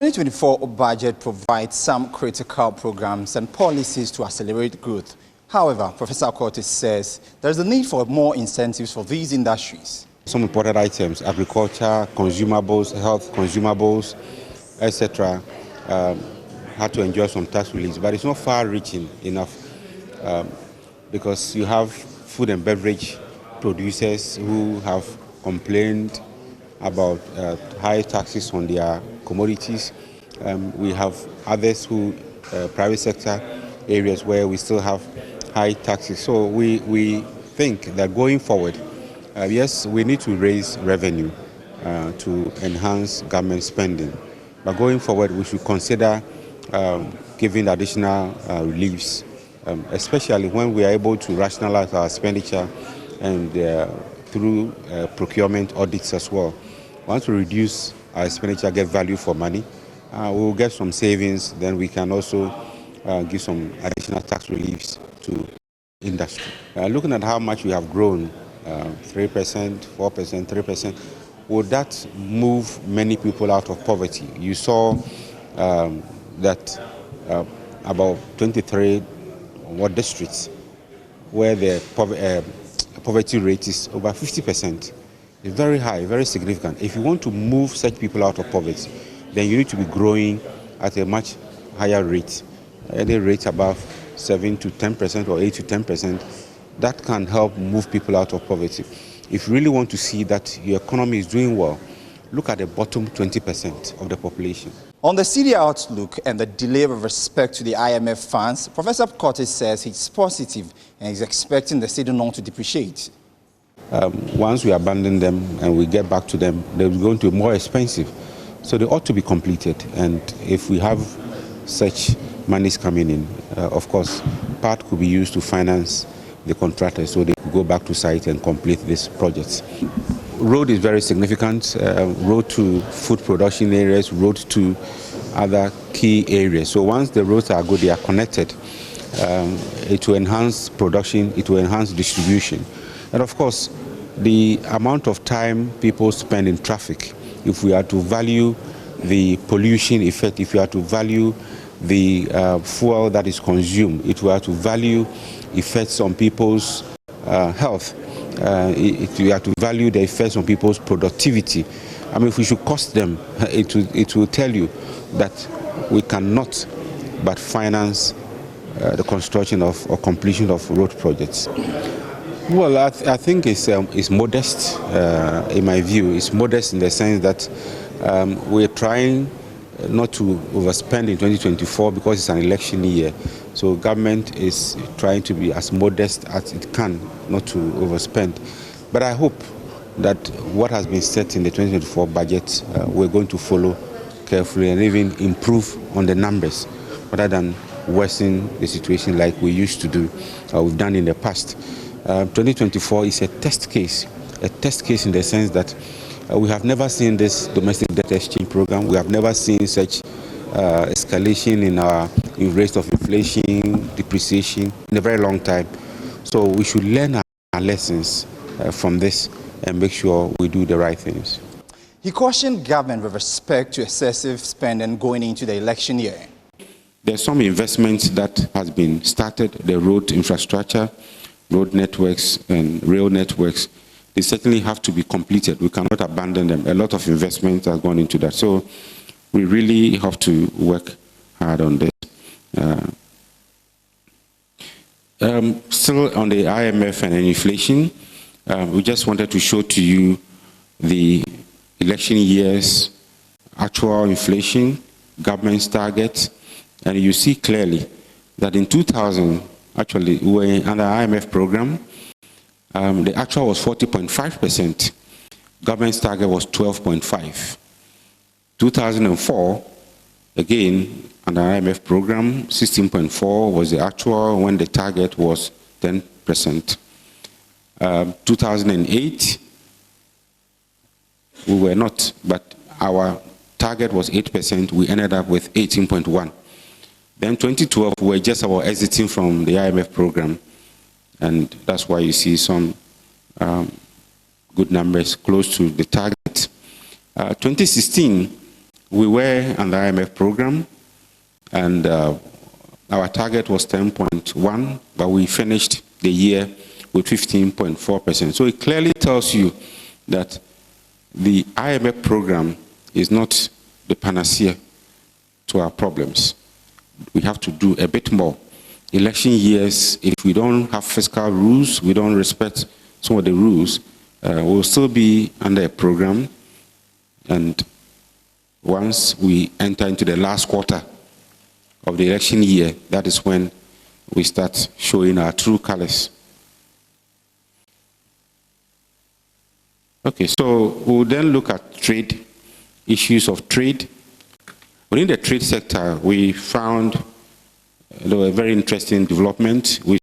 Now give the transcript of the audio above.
2024 budget provides some critical programs and policies to accelerate growth. However, Professor Curtis says there is a need for more incentives for these industries. Some important items, agriculture, consumables, health consumables, etc., had to enjoy some tax relief, but it's not far-reaching enough because you have food and beverage producers who have complained about high taxes on their commodities. We have others who, private sector areas where we still have high taxes. So we think that going forward, yes, we need to raise revenue to enhance government spending. But going forward, we should consider giving additional reliefs, especially when we are able to rationalize our expenditure and through procurement audits as well. Once we reduce our expenditure, get value for money, we will get some savings, then we can also give some additional tax reliefs to industry. Looking at how much we have grown, 3%, 4%, 3%, would that move many people out of poverty? You saw that about 23 districts where the poverty rate is over 50%. It's very high, very significant. If you want to move such people out of poverty, then you need to be growing at a much higher rate, any rate above 7 to 10% or 8 to 10%. That can help move people out of poverty. If you really want to see that your economy is doing well, look at the bottom 20% of the population. On the CDA outlook and the delay with respect to the IMF funds, Professor Curtis says he's positive and is expecting the cedi not to depreciate. Once we abandon them and we get back to them, they're going to be more expensive. So they ought to be completed. And if we have such monies coming in, of course, part could be used to finance the contractors so they could go back to site and complete these projects. Road is very significant, road to food production areas, road to other key areas. So once the roads are good, they are connected, it will enhance production, it will enhance distribution. And of course, the amount of time people spend in traffic, if we are to value the pollution effect, if we are to value the fuel that is consumed, if we are to value effects on people's health, if we are to value the effects on people's productivity, I mean, if we should cost them, it will tell you that we cannot but finance the construction of or completion of road projects. Well, I think it's modest, in my view. It's modest in the sense that we're trying not to overspend in 2024 because it's an election year. So government is trying to be as modest as it can, not to overspend. But I hope that what has been set in the 2024 budget, we're going to follow carefully and even improve on the numbers rather than worsen the situation like we used to do, or we've done in the past. 2024 is a test case in the sense that we have never seen this domestic debt exchange program. We have never seen such escalation in rates of inflation, depreciation in a very long time. So we should learn our lessons from this and make sure we do the right things. He cautioned government with respect to excessive spending going into the election year. There's some investments that has been started, the road infrastructure, road networks and rail networks. They certainly have to be completed. We cannot abandon them. A lot of investment has gone into that. So we really have to work hard on this. Still on the IMF and inflation, we just wanted to show to you the election year's actual inflation, government's target, and you see clearly that in 2000, actually, we were under IMF program. The actual was 40.5%. Government's target was 12.5%. 2004, again, under IMF program, 16.4% was the actual when the target was 10%. 2008, we were not, but our target was 8%. We ended up with 18.1%. Then 2012, we were just about exiting from the IMF program, and that's why you see some good numbers close to the target. 2016, We were on the IMF program, and our target was 10.1, but we finished the year with 15.4%. So it clearly tells you that the IMF program is not the panacea to our problems. We have to do a bit more. Election years, if we don't have fiscal rules, we don't respect some of the rules, we'll still be under a program, and once we enter into the last quarter of the election year, that is when we start showing our true colors. Okay, so we'll then look at trade, issues of trade. Within the trade sector, we found a very interesting development. We